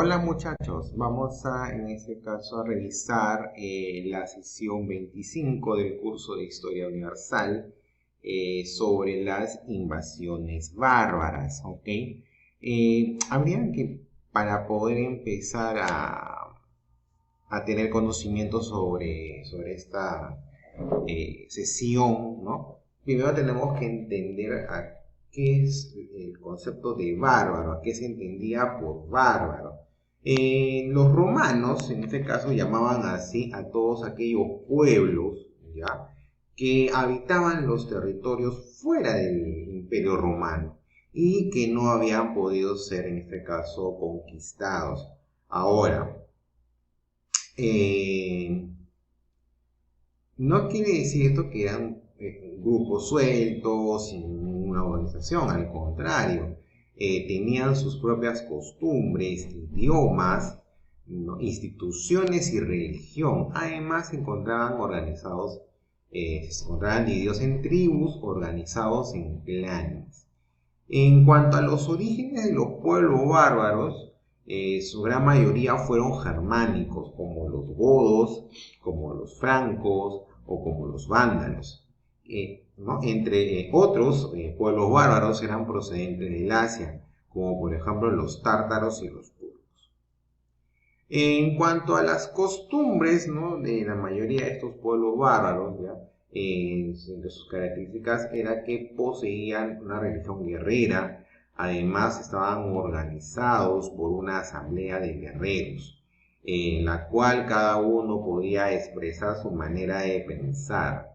Hola muchachos, vamos en este caso a revisar la sesión 25 del curso de Historia Universal sobre las invasiones bárbaras, ¿ok? Habría que, para poder empezar a tener conocimiento sobre esta sesión, ¿no? Primero tenemos que entender qué es el concepto de bárbaro, a qué se entendía por bárbaro. Los romanos, en este caso, llamaban así a todos aquellos pueblos, ¿ya?, que habitaban los territorios fuera del Imperio Romano y que no habían podido ser, en este caso, conquistados. Ahora, no quiere decir esto que eran grupos sueltos, sin una organización, al contrario, tenían sus propias costumbres, idiomas, ¿no?, instituciones y religión. Además, se encontraban organizados, se encontraban divididos en tribus, organizados en clanes. En cuanto a los orígenes de los pueblos bárbaros, su gran mayoría fueron germánicos, como los godos, como los francos o como los vándalos. ¿No? Entre otros pueblos bárbaros eran procedentes del Asia, como por ejemplo los tártaros y los turcos. En cuanto a las costumbres, ¿no?, de la mayoría de estos pueblos bárbaros, ¿ya?, entre sus características era que poseían una religión guerrera. Además, estaban organizados por una asamblea de guerreros, en la cual cada uno podía expresar su manera de pensar.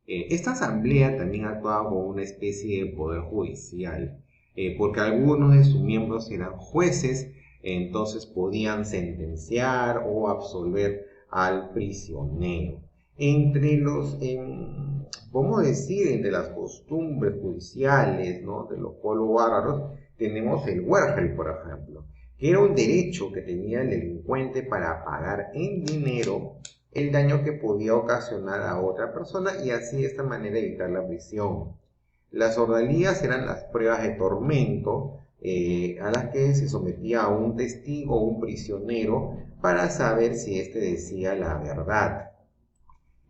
Esta asamblea también actuaba como una especie de poder judicial, porque algunos de sus miembros eran jueces, entonces podían sentenciar o absolver al prisionero. Entre entre las costumbres judiciales, ¿no?, de los pueblos bárbaros, tenemos el huérgel, por ejemplo, que era un derecho que tenía el delincuente para pagar en dinero el daño que podía ocasionar a otra persona y así de esta manera evitar la prisión. Las ordalías eran las pruebas de tormento a las que se sometía a un testigo o un prisionero para saber si éste decía la verdad.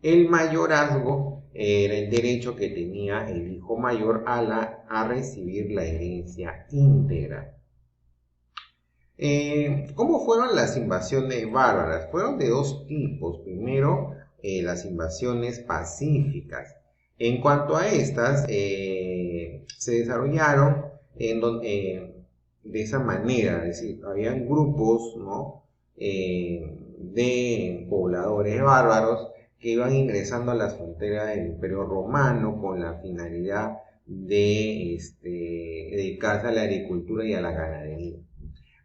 El mayorazgo era el derecho que tenía el hijo mayor a recibir la herencia íntegra. ¿Cómo fueron las invasiones bárbaras? Fueron de dos tipos. Primero, las invasiones pacíficas. En cuanto a estas, se desarrollaron de esa manera, es decir, habían grupos, ¿no?, de pobladores bárbaros que iban ingresando a las fronteras del Imperio Romano con la finalidad de dedicarse a la agricultura y a la ganadería.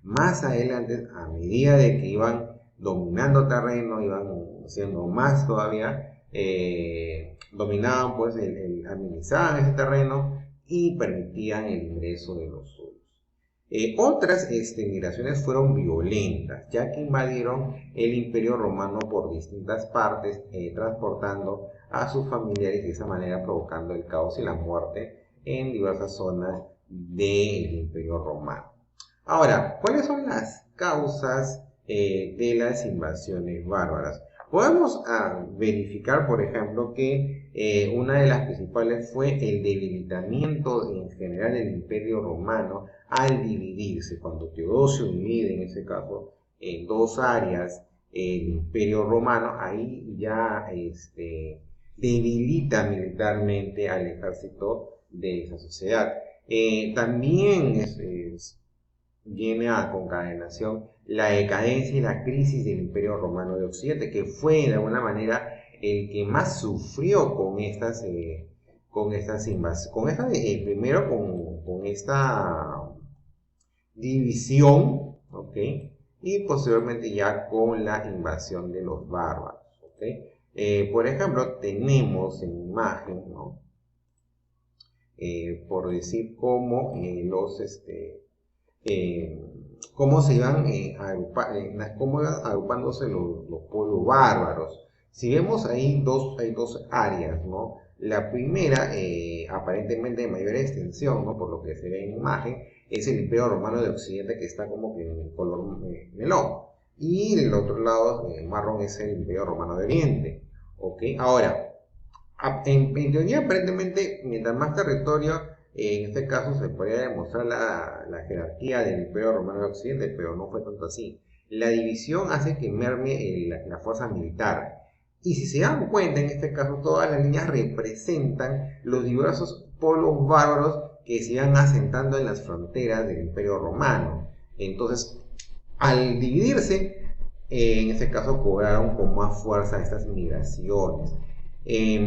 Más adelante, a medida de que iban dominando terreno, iban siendo más todavía, dominaban, pues, administraban ese terreno y permitían el ingreso de los suyos. Otras migraciones fueron violentas, ya que invadieron el Imperio Romano por distintas partes, transportando a sus familiares y de esa manera provocando el caos y la muerte en diversas zonas del Imperio Romano. Ahora, ¿cuáles son las causas de las invasiones bárbaras? Podemos verificar, por ejemplo, que una de las principales fue el debilitamiento en general del Imperio Romano al dividirse. Cuando Teodosio divide, en ese caso, en dos áreas el Imperio Romano, ahí ya debilita militarmente al ejército de esa sociedad. También viene a concadenación la decadencia y la crisis del Imperio Romano de Occidente, que fue de alguna manera el que más sufrió con estas invasiones, primero con esta división, ¿ok?, y posteriormente ya con la invasión de los bárbaros, ¿ok? Por ejemplo, tenemos en imagen, ¿no?, por decir cómo cómo se iban cómo iban agrupándose los pueblos bárbaros. Si vemos ahí hay dos áreas, ¿no? La primera, aparentemente de mayor extensión, ¿no?, por lo que se ve en imagen, es el Imperio Romano de Occidente, que está como que en color melón. Y del otro lado, marrón, es el Imperio Romano de Oriente. ¿Ok? Ahora, en teoría, aparentemente, mientras más territorio, en este caso se podría demostrar la jerarquía del Imperio Romano de Occidente, pero no fue tanto así. La división hace que merme la fuerza militar. Y si se dan cuenta, en este caso, todas las líneas representan los diversos pueblos bárbaros que se iban asentando en las fronteras del Imperio Romano. Entonces, al dividirse, en este caso cobraron con más fuerza estas migraciones. Si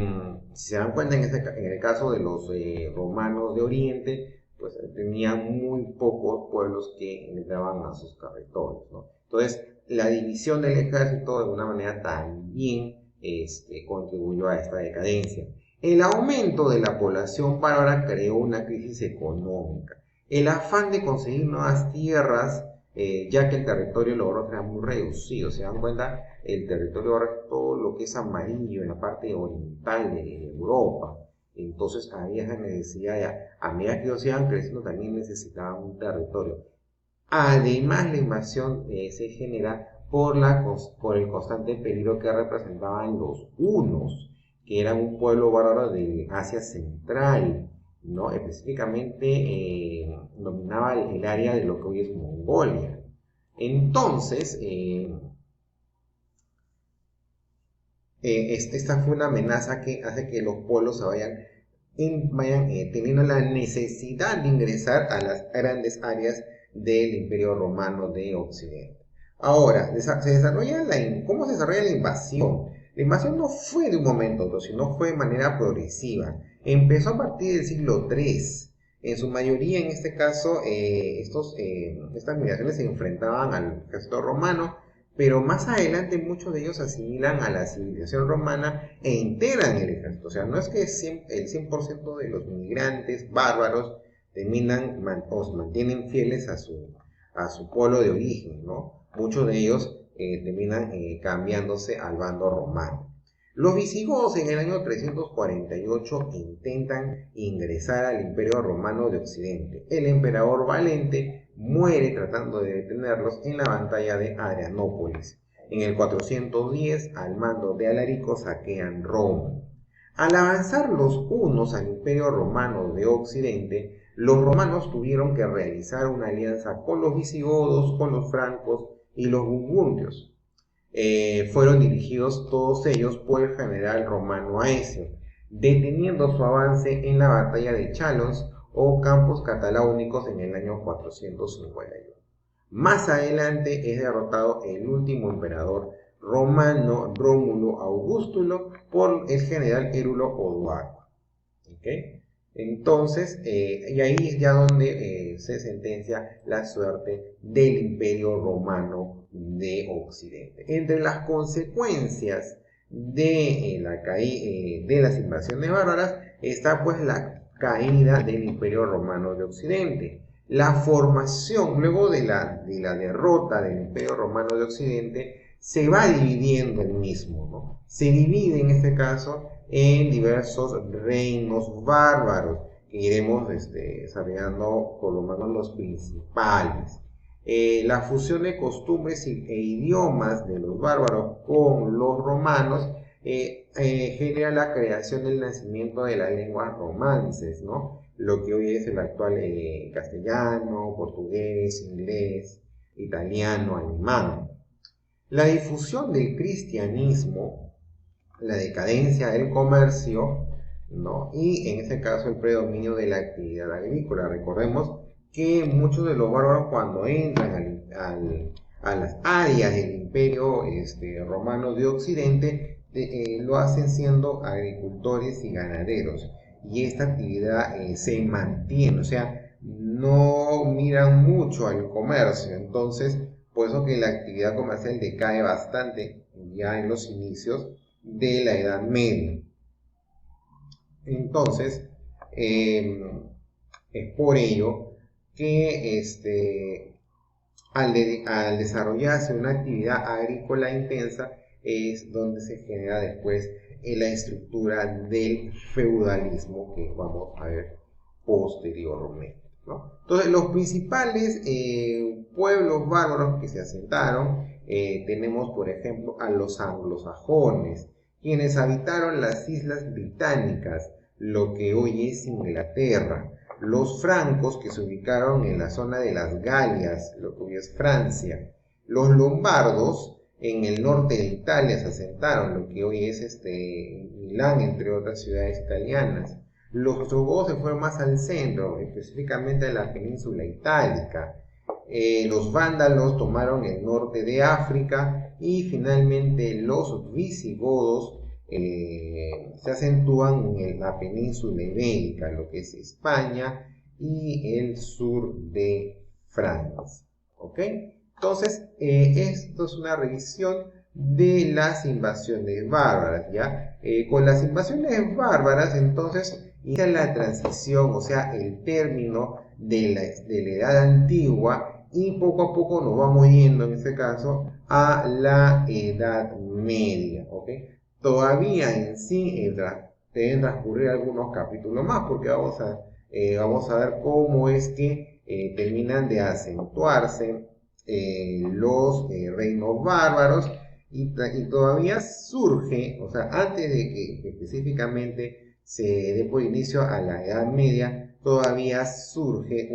se dan cuenta, en el caso de los romanos de Oriente, pues tenían muy pocos pueblos que entraban a sus territorios, ¿no? Entonces, la división del ejército de alguna manera también contribuyó a esta decadencia. El aumento de la población bárbara creó una crisis económica. El afán de conseguir nuevas tierras, ya que el territorio logró ser muy reducido. Se dan cuenta, el territorio ahora es todo lo que es amarillo en la parte oriental de Europa. Entonces había esa necesidad, a medida que ellos iban creciendo, también necesitaban un territorio. Además, la invasión se genera por el constante peligro que representaban los hunos, que eran un pueblo bárbaro de Asia Central, ¿no? Específicamente dominaba el área de lo que hoy es Mongolia. Entonces, esta fue una amenaza que hace que los pueblos se vayan teniendo la necesidad de ingresar a las grandes áreas del Imperio Romano de Occidente. Ahora, ¿cómo se desarrolla la invasión? La invasión no fue de un momento a otro, sino fue de manera progresiva. Empezó a partir del siglo III. En su mayoría, en este caso, estas migraciones se enfrentaban al ejército romano, pero más adelante muchos de ellos asimilan a la civilización romana e integran el ejército. O sea, no es que el 100% de los migrantes bárbaros o se mantienen fieles a su pueblo de origen, ¿no? Muchos de ellos terminan cambiándose al bando romano. Los visigodos en el año 348 intentan ingresar al Imperio Romano de Occidente. El emperador Valente muere tratando de detenerlos en la batalla de Adrianópolis. En el 410, al mando de Alarico, saquean Roma. Al avanzar los hunos al Imperio Romano de Occidente, los romanos tuvieron que realizar una alianza con los visigodos, con los francos y los burgundios. Fueron dirigidos todos ellos por el general romano Aecio, deteniendo su avance en la batalla de Chalons o Campos Cataláunicos en el año 451. Más adelante es derrotado el último emperador romano, Rómulo Augustulo, por el general Érulo Odoaco. ¿Okay? Entonces, y ahí es ya donde se sentencia la suerte del Imperio Romano de Occidente. Entre las consecuencias de las invasiones bárbaras está pues la caída del Imperio Romano de Occidente. La formación, luego de la derrota del Imperio Romano de Occidente, se va dividiendo el mismo, ¿no? Se divide en este caso en diversos reinos bárbaros, que iremos desarrollando por lo menos los principales. La fusión de costumbres e idiomas de los bárbaros con los romanos genera la creación del nacimiento de las lenguas romances, ¿no? Lo que hoy es el actual castellano, portugués, inglés, italiano, alemán. La difusión del cristianismo, la decadencia del comercio, ¿no? Y en este caso el predominio de la actividad agrícola. Recordemos que muchos de los bárbaros, cuando entran a las áreas del Imperio Romano de Occidente, lo hacen siendo agricultores y ganaderos, y esta actividad se mantiene, o sea, no miran mucho al comercio. Entonces, por eso que la actividad comercial decae bastante ya en los inicios de la Edad Media. Entonces, es por ello que al desarrollarse una actividad agrícola intensa es donde se genera después la estructura del feudalismo que vamos a ver posteriormente. ¿no? Entonces, los principales pueblos bárbaros que se asentaron, tenemos por ejemplo a los anglosajones, quienes habitaron las islas británicas, lo que hoy es Inglaterra. Los francos, que se ubicaron en la zona de las Galias, lo que hoy es Francia. Los lombardos, en el norte de Italia, se asentaron, lo que hoy es Milán, entre otras ciudades italianas. Los ostrogodos se fueron más al centro, específicamente en la península itálica. Los vándalos tomaron el norte de África y finalmente los visigodos se acentúan en la península ibérica, lo que es España y el sur de Francia. ¿Ok? Entonces, esto es una revisión de las invasiones bárbaras, ¿ya? Con las invasiones bárbaras, entonces, inicia la transición, o sea, el término de la edad antigua, y poco a poco nos vamos yendo, en este caso, a la edad media, ¿ok? Todavía en sí deben transcurrir algunos capítulos más, porque vamos a ver cómo es que terminan de acentuarse los reinos bárbaros, y todavía surge, o sea, antes de que específicamente se dé por inicio a la Edad Media, todavía surge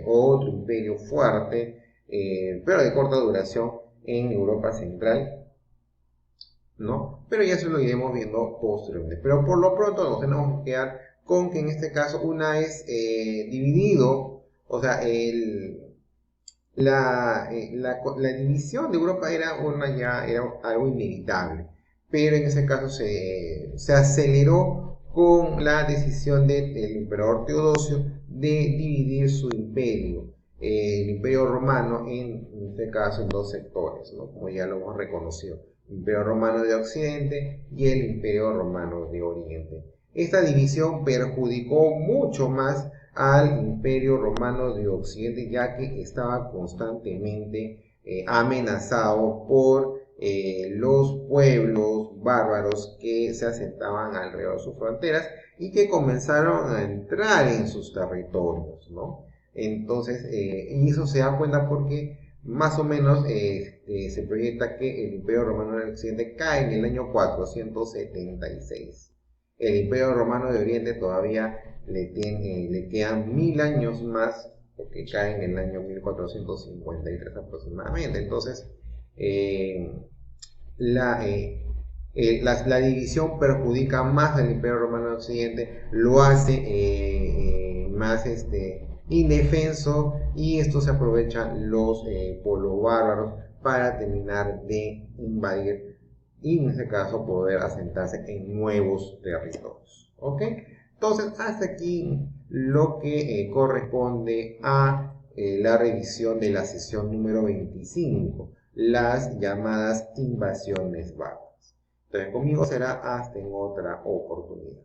otro imperio fuerte, pero de corta duración en Europa Central, ¿no? Pero ya eso lo iremos viendo posteriormente. Pero por lo pronto nos tenemos que quedar con que en este caso una vez dividido, o sea, la división de Europa era algo inevitable, pero en ese caso se aceleró con la decisión del emperador Teodosio de dividir su imperio, el imperio romano, en este caso en dos sectores, ¿no? Como ya lo hemos reconocido, el imperio romano de Occidente y el imperio romano de Oriente. Esta división perjudicó mucho más al imperio romano de Occidente, ya que estaba constantemente amenazado por los pueblos bárbaros que se asentaban alrededor de sus fronteras y que comenzaron a entrar en sus territorios, ¿no? Entonces, y eso se da cuenta porque más o menos se proyecta que el imperio romano de Occidente cae en el año 476. El imperio romano de Oriente todavía le quedan 1000 años más, porque cae en el año 1453 aproximadamente. Entonces, la división perjudica más al imperio romano de Occidente, lo hace más indefenso, y esto se aprovechan los pueblos bárbaros para terminar de invadir y en este caso poder asentarse en nuevos territorios. ¿Ok? Entonces, hasta aquí lo que corresponde a la revisión de la sesión número 25, las llamadas invasiones bárbaras. Entonces, conmigo será hasta en otra oportunidad.